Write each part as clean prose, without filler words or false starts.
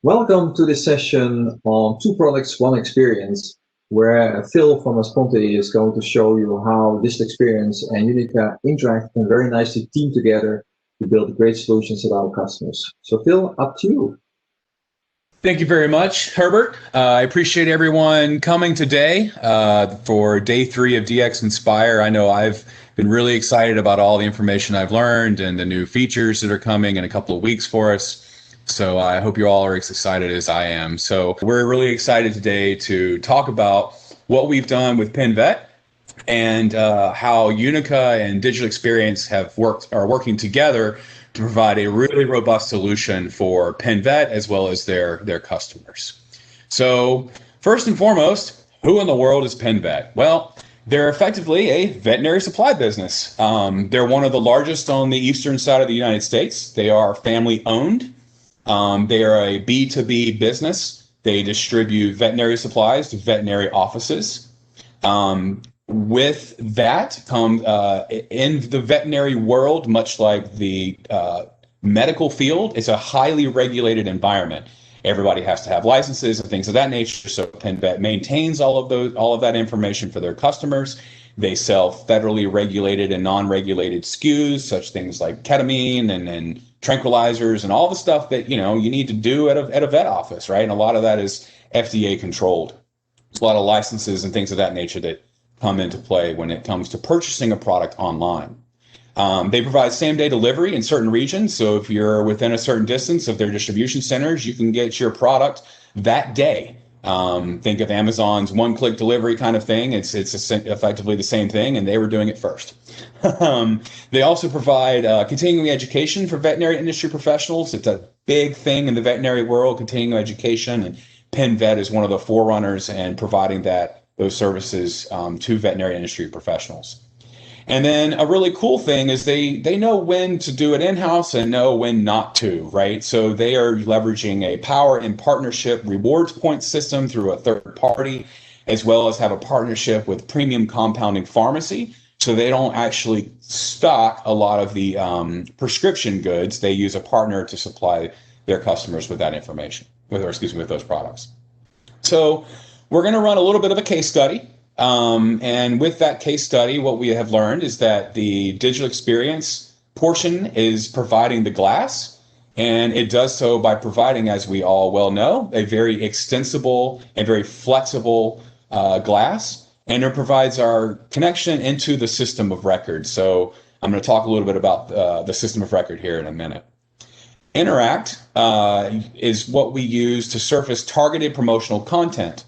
Welcome to this session on Two Products, One Experience, where Phil from Asponte is going to show you how digital experience and Unica Interact can very nicely team together to build great solutions for our customers. So Phil, up to you. Thank you very much, Herbert. I appreciate everyone coming today for day 3 of DX Inspire. I know I've been really excited about all the information I've learned and the new features that are coming in a couple of weeks for us. So I hope you all are as excited as I am. So we're really excited today to talk about what we've done with PenVet and how Unica and Digital Experience are working together to provide a really robust solution for PenVet as well as their customers. So first and foremost, who in the world is PenVet? Well, they're effectively a veterinary supply business. They're one of the largest on the eastern side of the United States. They are family owned. They are a B2B business. They distribute veterinary supplies to veterinary offices. With that comes in the veterinary world, much like the medical field, it's a highly regulated environment. Everybody has to have licenses and things of that nature. So PenVet maintains all of that information for their customers. They sell federally regulated and non-regulated SKUs, such things like ketamine and tranquilizers and all the stuff that you need to do at a vet office, right? And a lot of that is FDA controlled. There's a lot of licenses and things of that nature that come into play when it comes to purchasing a product online. They provide same-day delivery in certain regions. So if you're within a certain distance of their distribution centers, you can get your product that day. Think of Amazon's one-click delivery kind of thing. It's effectively the same thing, and they were doing it first. They also provide continuing education for veterinary industry professionals. It's a big thing in the veterinary world, continuing education, and PenVet is one of the forerunners in providing those services to veterinary industry professionals. And then a really cool thing is they know when to do it in-house and know when not to, right? So they are leveraging a power and partnership rewards point system through a third party, as well as have a partnership with Premium Compounding Pharmacy. So they don't actually stock a lot of the prescription goods. They use a partner to supply their customers with that information, with those products. So we're going to run a little bit of a case study. And with that case study, what we have learned is that the digital experience portion is providing the glass, and it does so by providing, as we all well know, a very extensible and very flexible glass, and it provides our connection into the system of record. So I'm going to talk a little bit about the system of record here in a minute. Interact is what we use to surface targeted promotional content.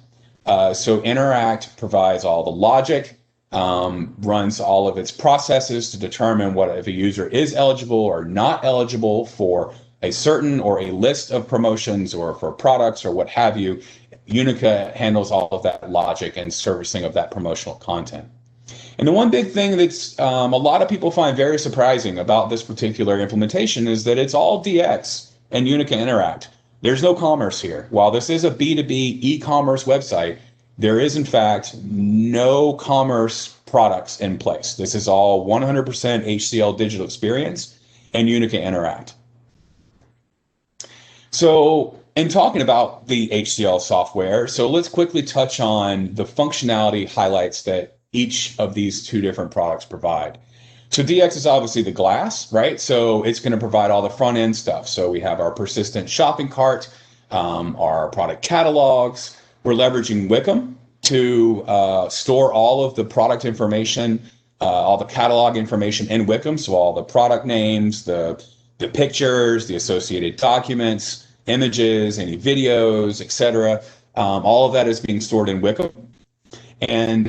So Interact provides all the logic, runs all of its processes to determine if a user is eligible or not eligible for a certain or a list of promotions or for products or what have you. Unica handles all of that logic and servicing of that promotional content. And the one big thing that's a lot of people find very surprising about this particular implementation is that it's all DX and Unica Interact. There's no commerce here. While this is a B2B e-commerce website, there is in fact no commerce products in place. This is all 100% HCL Digital Experience and Unica Interact. So in talking about the HCL software, so let's quickly touch on the functionality highlights that each of these two different products provide. So DX is obviously the glass, right? So it's going to provide all the front end stuff. So we have our persistent shopping cart, our product catalogs. We're leveraging Wickham to store all of the product information, all the catalog information in Wickham. So all the product names, the pictures, the associated documents, images, any videos, etc. All of that is being stored in Wickham. And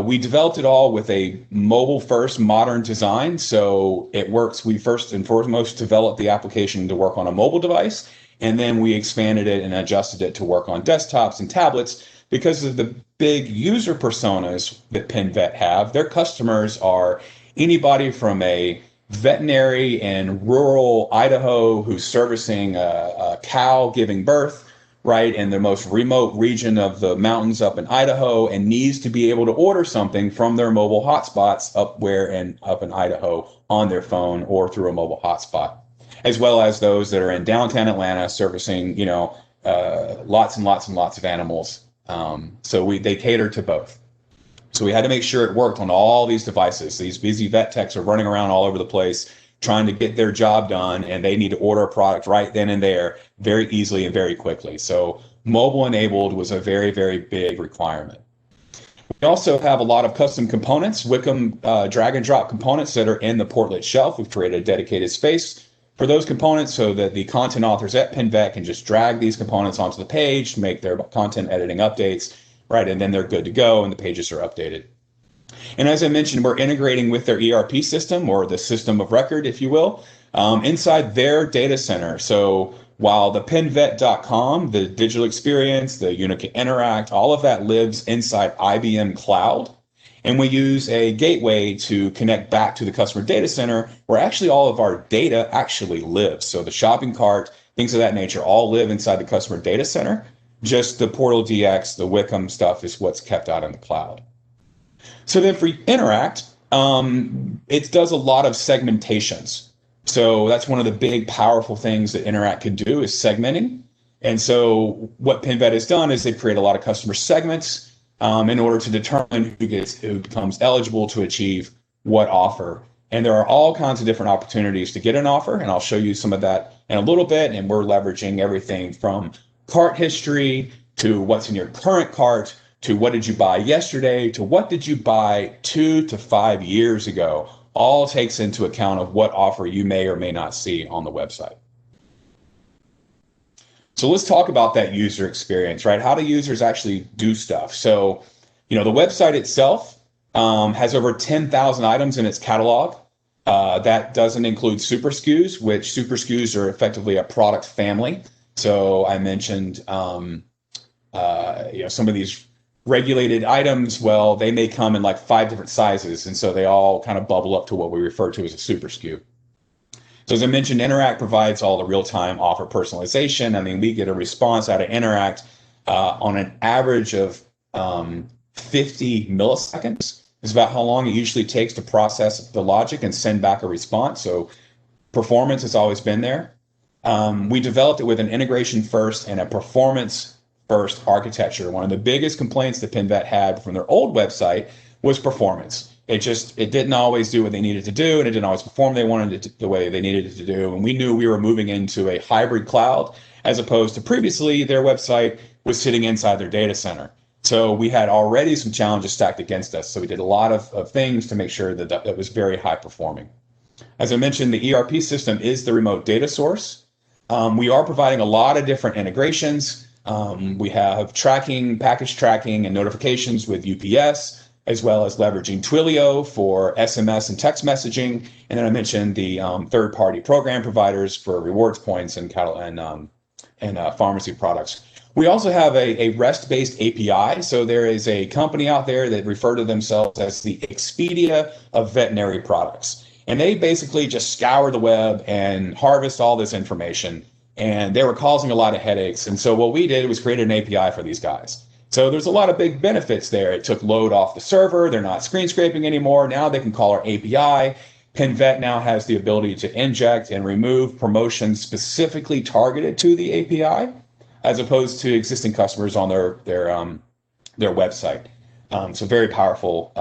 we developed it all with a mobile-first modern design. So it works. We first and foremost developed the application to work on a mobile device, and then we expanded it and adjusted it to work on desktops and tablets because of the big user personas that PenVet have. Their customers are anybody from a veterinary in rural Idaho who's servicing a cow giving birth, right, in the most remote region of the mountains up in Idaho and needs to be able to order something from their mobile hotspots up in Idaho on their phone or through a mobile hotspot, as well as those that are in downtown Atlanta servicing, lots and lots and lots of animals. So they cater to both. So we had to make sure it worked on all these devices. These busy vet techs are running around all over the place trying to get their job done, and they need to order a product right then and there very easily and very quickly. So mobile enabled was a very, very big requirement. We also have a lot of custom components, Wickham drag and drop components that are in the Portlet shelf. We've created a dedicated space for those components so that the content authors at PenVet can just drag these components onto the page, make their content editing updates, right? And then they're good to go and the pages are updated. And as I mentioned, we're integrating with their ERP system, or the system of record, if you will, inside their data center. So while the penvet.com, the digital experience, the Unica Interact, all of that lives inside IBM Cloud. And we use a gateway to connect back to the customer data center, where actually all of our data actually lives. So the shopping cart, things of that nature, all live inside the customer data center. Just the Portal DX, the Wickham stuff is what's kept out in the cloud. So then for Interact, it does a lot of segmentations. So that's one of the big, powerful things that Interact can do is segmenting. And so what PenVet has done is they've created a lot of customer segments in order to determine who becomes eligible to achieve what offer. And there are all kinds of different opportunities to get an offer, and I'll show you some of that in a little bit. And we're leveraging everything from cart history to what's in your current cart, to what did you buy yesterday, to what did you buy 2 to 5 years ago. All takes into account of what offer you may or may not see on the website. So let's talk about that user experience, right? How do users actually do stuff? So, the website itself has over 10,000 items in its catalog. That doesn't include super SKUs, which super SKUs are effectively a product family. So I mentioned, some of these regulated items, well, they may come in like 5 different sizes. And so they all kind of bubble up to what we refer to as a super SKU. So as I mentioned, Interact provides all the real-time offer personalization. I mean, we get a response out of Interact on an average of 50 milliseconds. Is about how long it usually takes to process the logic and send back a response. So performance has always been there. We developed it with an integration first and a performance first architecture. One of the biggest complaints that PenVet had from their old website was performance. It didn't always do what they needed to do, and it didn't always perform the way they needed it to do. And we knew we were moving into a hybrid cloud, as opposed to previously their website was sitting inside their data center. So we had already some challenges stacked against us. So we did a lot of things to make sure that was very high performing. As I mentioned, the ERP system is the remote data source. We are providing a lot of different integrations. We have package tracking and notifications with UPS, as well as leveraging Twilio for SMS and text messaging. And then I mentioned the third-party program providers for rewards points and pharmacy products. We also have a REST-based API. So there is a company out there that refer to themselves as the Expedia of veterinary products. And they basically just scour the web and harvest all this information. And they were causing a lot of headaches. And so what we did was create an API for these guys. So there's a lot of big benefits there. It took load off the server. They're not screen scraping anymore. Now they can call our API. PenVet now has the ability to inject and remove promotions specifically targeted to the API, as opposed to existing customers on their website. So very powerful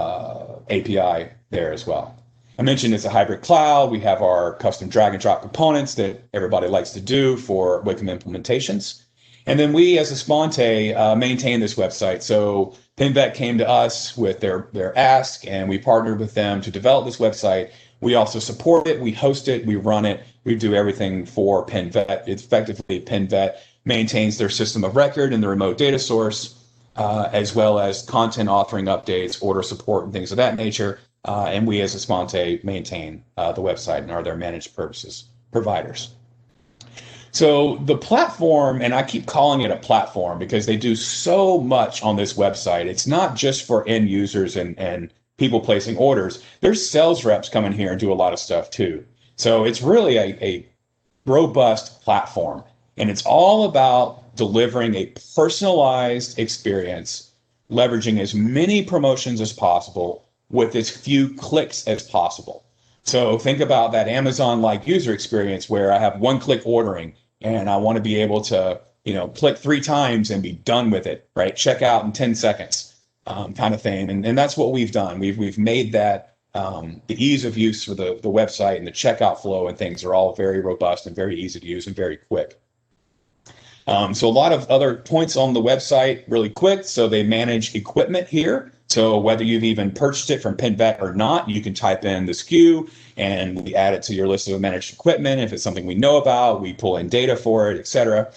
API there as well. I mentioned it's a hybrid cloud. We have our custom drag and drop components that everybody likes to do for Wickham implementations. And then we as Asponte maintain this website. So PenVet came to us with their ask, and we partnered with them to develop this website. We also support it, we host it, we run it, we do everything for PenVet. It's effectively PenVet maintains their system of record and the remote data source, as well as content authoring updates, order support, and things of that nature. And we as Asponte maintain the website and are their managed services providers. So the platform, and I keep calling it a platform because they do so much on this website. It's not just for end users and people placing orders. There's sales reps coming here and do a lot of stuff too. So it's really a robust platform. And it's all about delivering a personalized experience, leveraging as many promotions as possible with as few clicks as possible. So think about that Amazon-like user experience where I have one-click ordering and I want to be able to click 3 times and be done with it, right? Check out in 10 seconds, kind of thing. And that's what we've done. We've made that the ease of use for the website and the checkout flow and things are all very robust and very easy to use and very quick. So a lot of other points on the website really quick. So they manage equipment here. So whether you've even purchased it from PinVet or not, you can type in the SKU and we add it to your list of managed equipment. If it's something we know about, we pull in data for it, etc.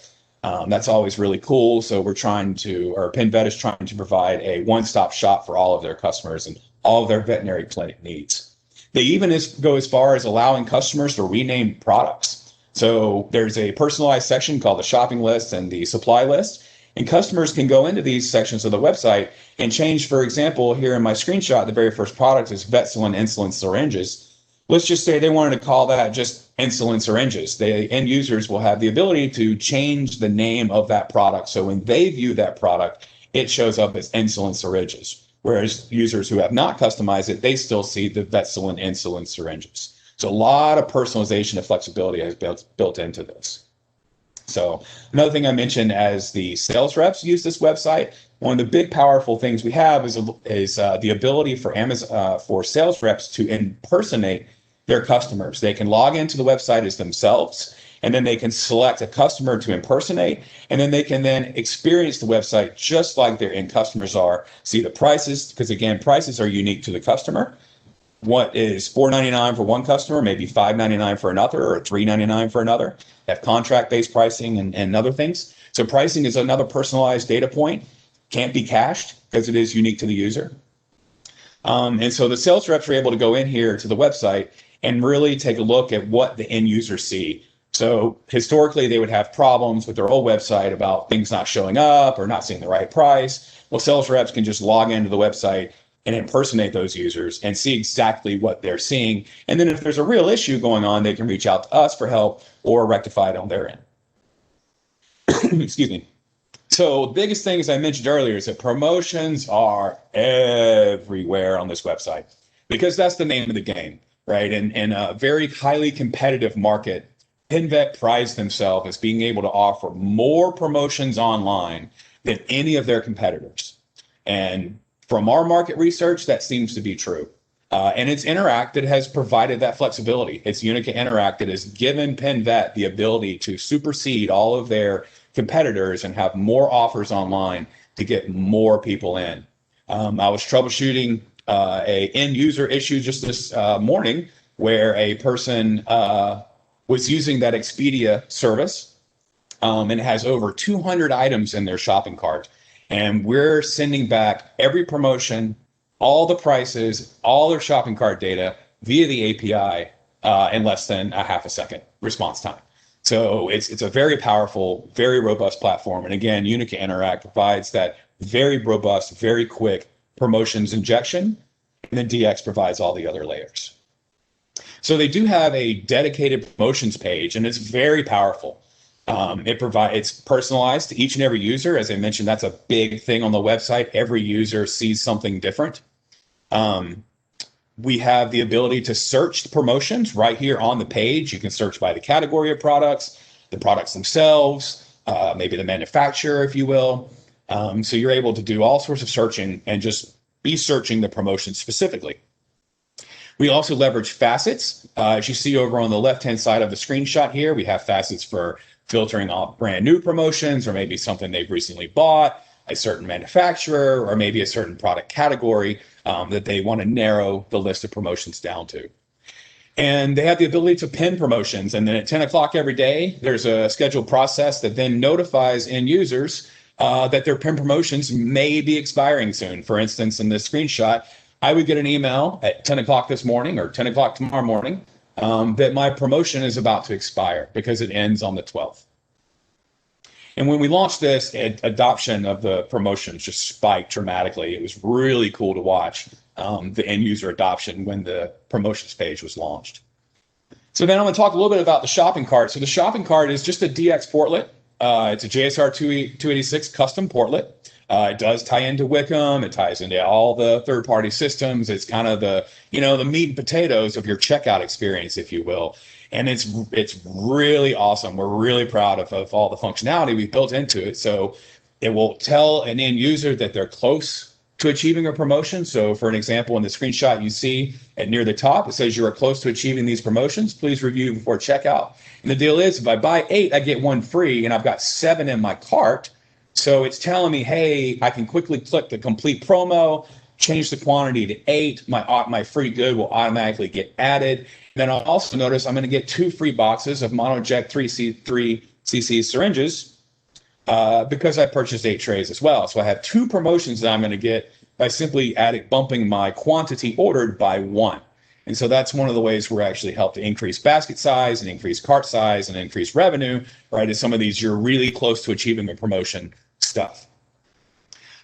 That's always really cool. So or PinVet is trying to provide a one-stop shop for all of their customers and all of their veterinary clinic needs. They even go as far as allowing customers to rename products. So there's a personalized section called the shopping list and the supply list. And customers can go into these sections of the website and change, for example, here in my screenshot, the very first product is Vetsulin insulin syringes. Let's just say they wanted to call that just insulin syringes. The end users will have the ability to change the name of that product. So when they view that product, it shows up as insulin syringes. Whereas users who have not customized it, they still see the Vetsulin insulin syringes. So a lot of personalization and flexibility is built into this. So another thing I mentioned as the sales reps use this website, one of the big powerful things we have is the ability for sales reps to impersonate their customers. They can log into the website as themselves, and then they can select a customer to impersonate, and then they can then experience the website just like their end customers are, see the prices, because again, prices are unique to the customer. What is $4.99 for one customer, maybe $5.99 for another, or $3.99 for another. They have contract-based pricing and other things. So pricing is another personalized data point. Can't be cached because it is unique to the user. And so the sales reps are able to go in here to the website and really take a look at what the end users see. So historically, they would have problems with their old website about things not showing up or not seeing the right price. Well, sales reps can just log into the website and impersonate those users and see exactly what they're seeing. And then if there's a real issue going on, they can reach out to us for help or rectify it on their end. Excuse me. So the biggest thing, as I mentioned earlier, is that promotions are everywhere on this website because that's the name of the game, right? And in a very highly competitive market, PinVet prides themselves as being able to offer more promotions online than any of their competitors. And from our market research, that seems to be true. And it's Interact that has provided that flexibility. It's Unica Interact that has given PinVet the ability to supersede all of their competitors and have more offers online to get more people in. I was troubleshooting a end user issue just this morning where a person was using that Expedia service and it has over 200 items in their shopping cart. And we're sending back every promotion, all the prices, all their shopping cart data via the API in less than a half a second response time. So it's a very powerful, very robust platform. And again, Unica Interact provides that very robust, very quick promotions injection. And then DX provides all the other layers. So they do have a dedicated promotions page, and it's very powerful. It's personalized to each and every user. As I mentioned, that's a big thing on the website. Every user sees something different. We have the ability to search the promotions right here on the page. You can search by the category of products, the products themselves, maybe the manufacturer, if you will. So you're able to do all sorts of searching and just be searching the promotion specifically. We also leverage facets. As you see over on the left-hand side of the screenshot here, we have facets for filtering off brand new promotions or maybe something they've recently bought, a certain manufacturer, or maybe a certain product category that they want to narrow the list of promotions down to. And they have the ability to pin promotions. And then at 10 o'clock every day, there's a scheduled process that then notifies end users that their pin promotions may be expiring soon. For instance, in this screenshot, I would get an email at 10 o'clock this morning or 10 o'clock tomorrow morning that my promotion is about to expire because it ends on the 12th. And when we launched this, adoption of the promotions just spiked dramatically. It was really cool to watch the end user adoption when the promotions page was launched. So then I'm going to talk a little bit about the shopping cart. So the shopping cart is just a DX portlet. It's a JSR 286 custom portlet. It does tie into Wickham. It ties into all the third-party systems. It's kind of the, the meat and potatoes of your checkout experience, if you will. And it's really awesome. We're really proud of all the functionality we built into it. So it will tell an end user that they're close to achieving a promotion. So for an example, in the screenshot you see at near the top, it says you are close to achieving these promotions. Please review before checkout. And the deal is, if I buy 8, I get 1 free, and I've got 7 in my cart. So it's telling me, hey, I can quickly click the complete promo, change the quantity to 8. My free good will automatically get added. Then I'll also notice I'm going to get 2 free boxes of Monoject 3cc syringes because I purchased 8 trays as well. So I have 2 promotions that I'm going to get by simply bumping my quantity ordered by 1. And so that's one of the ways we're actually help to increase basket size and increase cart size and increase revenue, right? Is some of these you're really close to achieving the promotion stuff.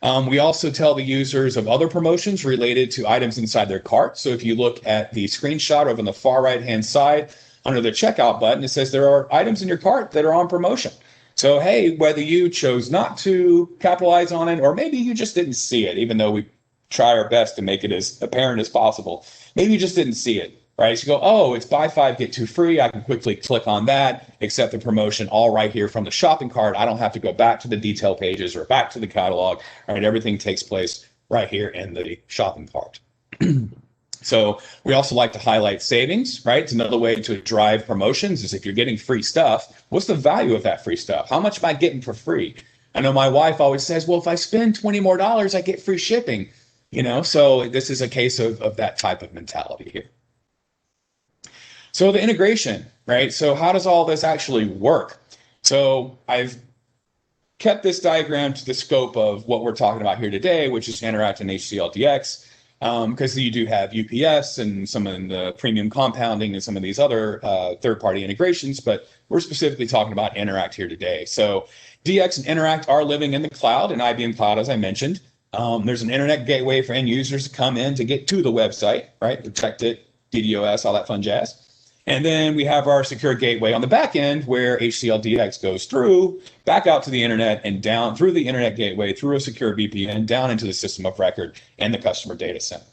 We also tell the users of other promotions related to items inside their cart. So if you look at the screenshot over on the far right-hand side, under the checkout button, it says there are items in your cart that are on promotion. So, hey, whether you chose not to capitalize on it, or maybe you just didn't see it, even though we try our best to make it as apparent as possible, maybe you just didn't see it, right? So you go, oh, it's buy 5, get 2 free. I can quickly click on that, accept the promotion all right here from the shopping cart. I don't have to go back to the detail pages or back to the catalog, right? Everything takes place right here in the shopping cart. So we also like to highlight savings, right? It's another way to drive promotions is if you're getting free stuff, what's the value of that free stuff? How much am I getting for free? I know my wife always says, well, if I spend $20 more, I get free shipping, so this is a case of that type of mentality here. So the integration, right? So how does all this actually work? So I've kept this diagram to the scope of what we're talking about here today, which is Interact and HCL DX. Because you do have UPS and some of the premium compounding and some of these other third-party integrations, but we're specifically talking about Interact here today. So DX and Interact are living in the cloud, in IBM Cloud, as I mentioned. There's an internet gateway for end users to come in to get to the website, right? Protect it, DDoS, all that fun jazz. And then we have our secure gateway on the back end where HCL DX goes through, back out to the internet and down through the internet gateway, through a secure VPN, down into the system of record and the customer data center.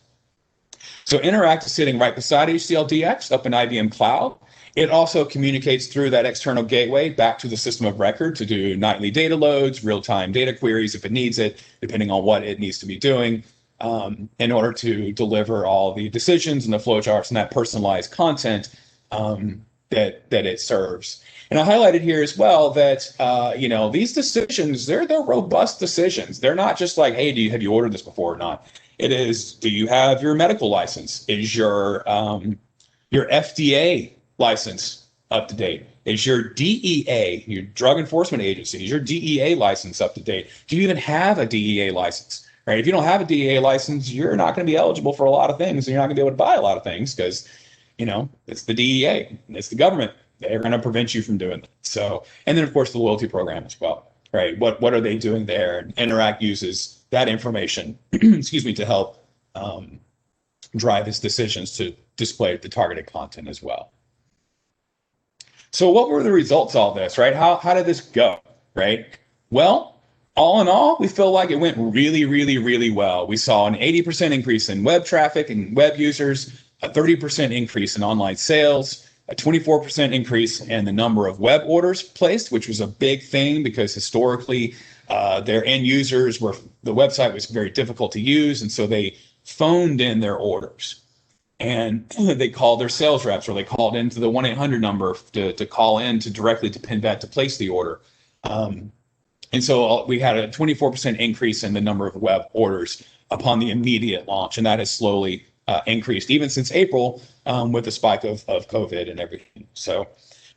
So Interact is sitting right beside HCL DX up in IBM Cloud. It also communicates through that external gateway back to the system of record to do nightly data loads, real-time data queries if it needs it, depending on what it needs to be doing, in order to deliver all the decisions and the flowcharts and that personalized content that it serves. And I highlighted here as well that these decisions, they're robust decisions. They're not just like, hey, have you ordered this before or not? It is, do you have your medical license? Is your FDA license up to date? Is your DEA, your Drug Enforcement Agency, is your DEA license up to date? Do you even have a DEA license? Right? If you don't have a DEA license, you're not going to be eligible for a lot of things. And you're not going to be able to buy a lot of things because it's the DEA, it's the government. They're going to prevent you from doing that. So, and then of course the loyalty program as well, right? What are they doing there? And Interact uses that information, to help drive its decisions to display the targeted content as well. So what were the results of all this, right? How did this go, right? Well, all in all, we feel like it went really, really, really well. We saw an 80% increase in web traffic and web users, a 30% increase in online sales, a 24% increase in the number of web orders placed, which was a big thing because historically their end users the website was very difficult to use. And so they phoned in their orders and they called their sales reps or they called into the 1-800 number to call in to directly to PinVet to place the order. And so we had a 24% increase in the number of web orders upon the immediate launch. And that has slowly increased even since April with the spike of COVID and everything. So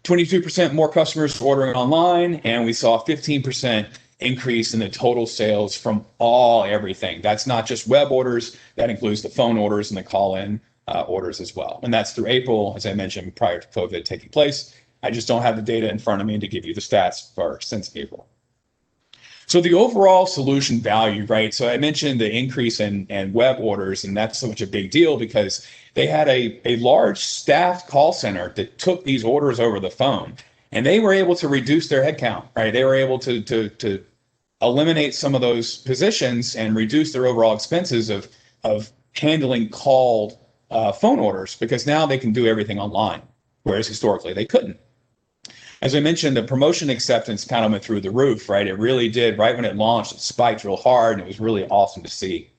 22% more customers ordering online, and we saw a 15% increase in the total sales from everything. That's not just web orders, that includes the phone orders and the call-in orders as well. And that's through April, as I mentioned, prior to COVID taking place. I just don't have the data in front of me to give you the stats since April. So the overall solution value, right? So I mentioned the increase in web orders, and that's such a big deal because they had a large staffed call center that took these orders over the phone, and they were able to reduce their headcount, right? They were able to eliminate some of those positions and reduce their overall expenses of handling called phone orders because now they can do everything online whereas historically they couldn't. As I mentioned, the promotion acceptance kind of went through the roof, right? It really did. Right when it launched, it spiked real hard, and it was really awesome to see.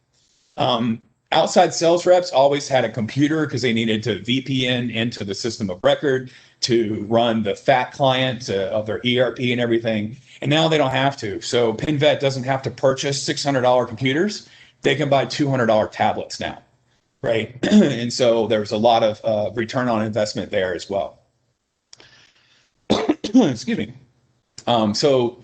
Outside sales reps always had a computer because they needed to VPN into the system of record to run the FAT client of their ERP and everything. And now they don't have to. So PinVet doesn't have to purchase $600 computers. They can buy $200 tablets now, right? And so there's a lot of return on investment there as well. Excuse me. So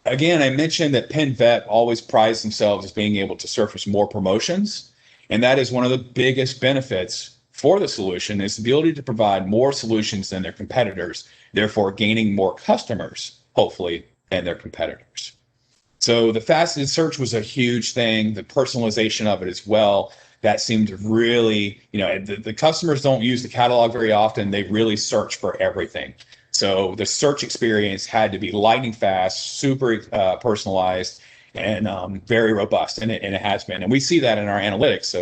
again, I mentioned that PinVet always prides themselves as being able to surface more promotions. And that is one of the biggest benefits for the solution, is the ability to provide more solutions than their competitors, therefore gaining more customers, hopefully, than their competitors. So the faceted search was a huge thing, the personalization of it as well. That seemed to really, the customers don't use the catalog very often. They really search for everything. So the search experience had to be lightning fast, super personalized, and very robust, and it has been. And we see that in our analytics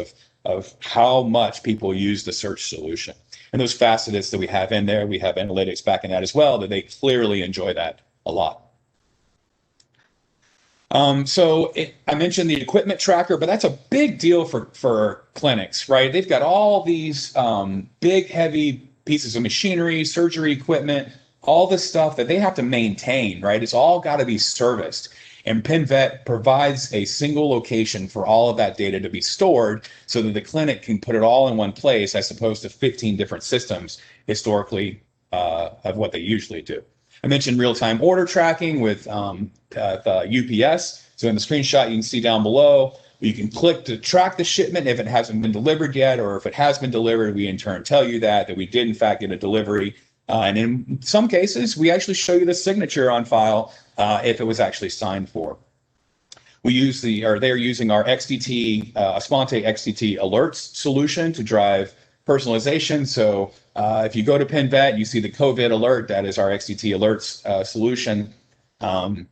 of how much people use the search solution. And those facets that we have in there, we have analytics backing that as well, that they clearly enjoy that a lot. I mentioned the equipment tracker, but that's a big deal for clinics, right? They've got all these big, heavy pieces of machinery, surgery equipment, all this stuff that they have to maintain, right? It's all got to be serviced. And PinVet provides a single location for all of that data to be stored so that the clinic can put it all in one place, as opposed to 15 different systems historically of what they usually do. I mentioned real-time order tracking with the UPS. So in the screenshot you can see down below, you can click to track the shipment if it hasn't been delivered yet, or if it has been delivered, we in turn tell you that we did in fact get a delivery. And in some cases, we actually show you the signature on file if it was actually signed for. They're using our XDT, Asponte XDT alerts solution to drive personalization. So if you go to PinVet, you see the COVID alert. That is our XDT alerts solution. And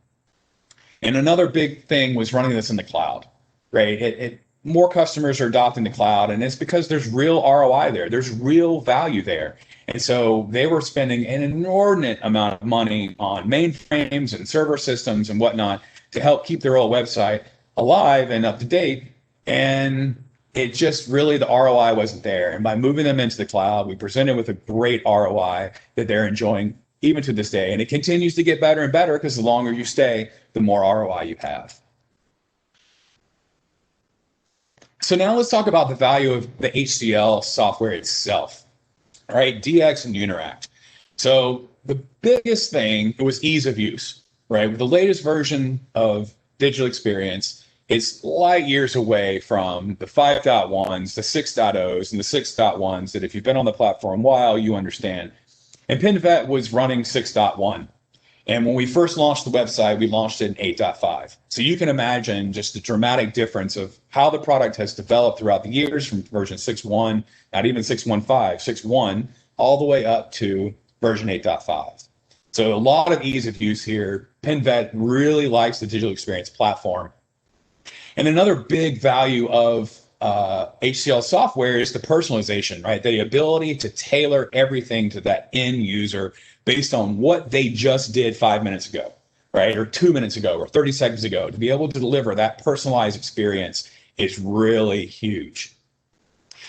another big thing was running this in the cloud, right? More customers are adopting the cloud, and it's because there's real ROI there. There's real value there. And so they were spending an inordinate amount of money on mainframes and server systems and whatnot to help keep their old website alive and up to date. And it just really, the ROI wasn't there. And by moving them into the cloud, we presented with a great ROI that they're enjoying even to this day. And it continues to get better and better because the longer you stay, the more ROI you have. So now let's talk about the value of the HCL software itself, right? DX and Interact. So the biggest thing was ease of use, right? With the latest version of digital experience, it's light years away from the 5.1s, the 6.0s, and the 6.1s that if you've been on the platform a while, you understand. And PinVet was running 6.1. And when we first launched the website, we launched it in 8.5. So you can imagine just the dramatic difference of how the product has developed throughout the years from version 6.1, not even 6.15, 6.1, all the way up to version 8.5. So a lot of ease of use here. PinVet really likes the digital experience platform. And another big value of HCL software is the personalization, right? The ability to tailor everything to that end user based on what they just did 5 minutes ago, right? Or 2 minutes ago, or 30 seconds ago. To be able to deliver that personalized experience is really huge.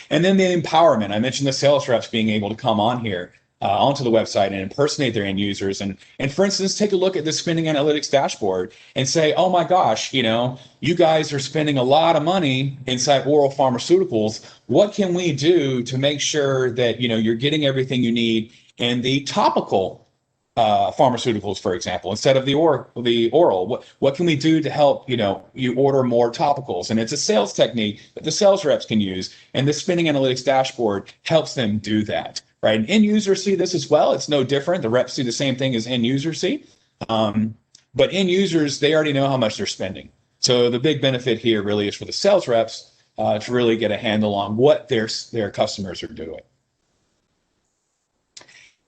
And then the empowerment. I mentioned the sales reps being able to come on here onto the website and impersonate their end users. And for instance, take a look at the spending analytics dashboard and say, oh my gosh, you guys are spending a lot of money inside oral pharmaceuticals. What can we do to make sure that, you're getting everything you need in the topical pharmaceuticals, for example, instead of the oral? What can we do to help, you order more topicals? And it's a sales technique that the sales reps can use. And the spending analytics dashboard helps them do that. Right, and end users see this as well. It's no different. The reps see the same thing as end users see. But end users, they already know how much they're spending. So the big benefit here really is for the sales reps to really get a handle on what their customers are doing.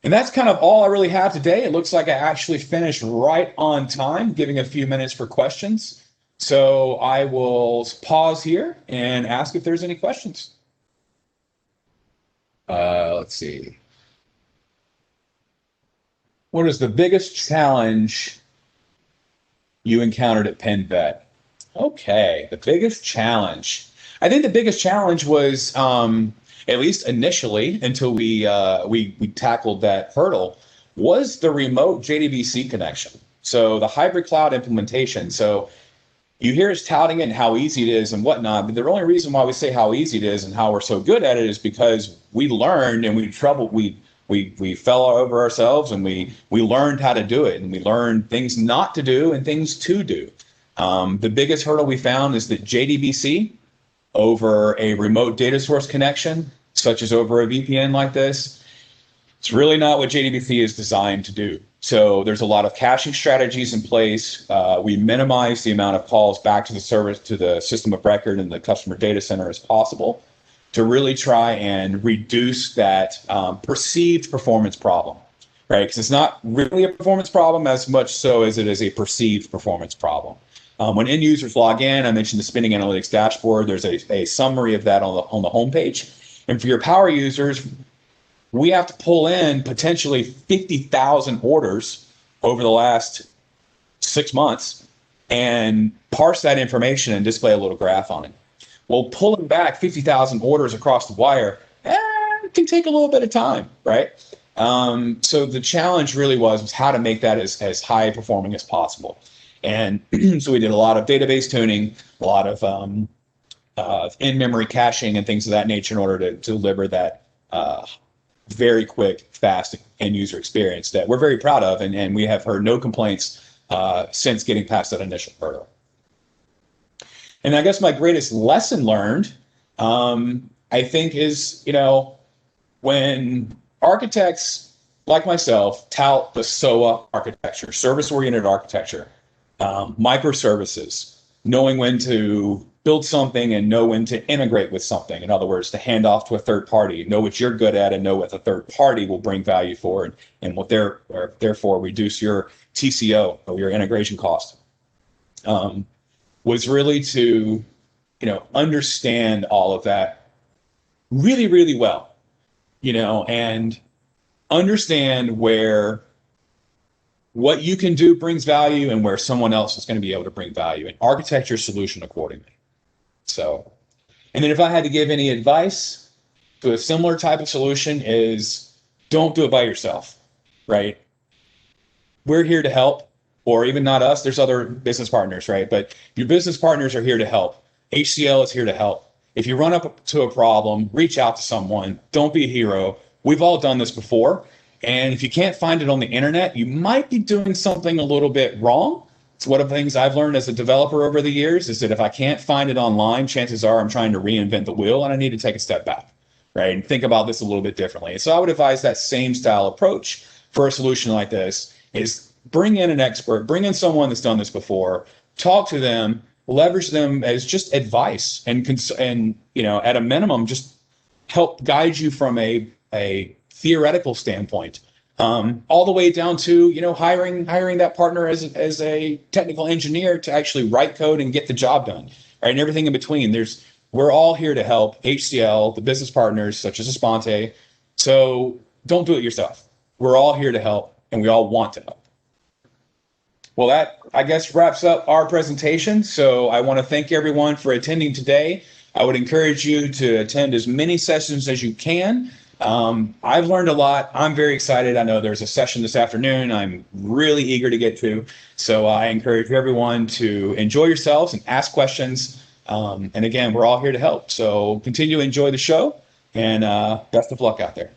And that's kind of all I really have today. It looks like I actually finished right on time, giving a few minutes for questions. So I will pause here and ask if there's any questions. Let's see. What is the biggest challenge you encountered at PenVet? Okay, the biggest challenge. I think the biggest challenge was, at least initially, until we tackled that hurdle, was the remote JDBC connection. So the hybrid cloud implementation. So you hear us touting it and how easy it is and whatnot, but the only reason why we say how easy it is and how we're so good at it is because we learned and we fell over ourselves and we learned how to do it, and we learned things not to do and things to do. The biggest hurdle we found is that JDBC over a remote data source connection, such as over a VPN like this, it's really not what JDBC is designed to do. So there's a lot of caching strategies in place. We minimize the amount of calls back to the service, to the system of record and the customer data center as possible to really try and reduce that perceived performance problem, right? Because it's not really a performance problem as much so as it is a perceived performance problem. When end users log in, I mentioned the spinning analytics dashboard. There's a summary of that on the homepage. And for your power users, we have to pull in potentially 50,000 orders over the last 6 months and parse that information and display a little graph on it. Well, pulling back 50,000 orders across the wire, it can take a little bit of time, right? So the challenge really was how to make that as high performing as possible. And so we did a lot of database tuning, a lot of in-memory caching and things of that nature in order to deliver that very quick, fast end user experience that we're very proud of, and we have heard no complaints since getting past that initial hurdle. And I guess my greatest lesson learned, I think, is, when architects like myself tout the SOA architecture, service-oriented architecture, microservices, knowing when to build something and know when to integrate with something. In other words, to hand off to a third party, know what you're good at and know what the third party will bring value for, and what therefore reduce your TCO or your integration cost. Was really to, understand all of that really, really well, and understand where what you can do brings value and where someone else is going to be able to bring value, and architect your solution accordingly. So, and then if I had to give any advice to a similar type of solution is don't do it by yourself, right? We're here to help, or even not us, there's other business partners, right? But your business partners are here to help. HCL is here to help. If you run up to a problem, reach out to someone. Don't be a hero. We've all done this before. And if you can't find it on the internet, you might be doing something a little bit wrong. It's one of the things I've learned as a developer over the years is that if I can't find it online, chances are I'm trying to reinvent the wheel and I need to take a step back, right? And think about this a little bit differently. And so I would advise that same style approach for a solution like this is bring in an expert, bring in someone that's done this before, talk to them, leverage them as just advice and at a minimum, just help guide you from a theoretical standpoint, all the way down to hiring that partner as a technical engineer to actually write code and get the job done, right? And everything in between. We're all here to help HCL, the business partners such as Asponte. So don't do it yourself. We're all here to help, and we all want to help. Well, that, I guess, wraps up our presentation. So I want to thank everyone for attending today. I would encourage you to attend as many sessions as you can. I've learned a lot. I'm very excited. I know there's a session this afternoon I'm really eager to get to. So I encourage everyone to enjoy yourselves and ask questions. And again, we're all here to help. So continue to enjoy the show, and best of luck out there.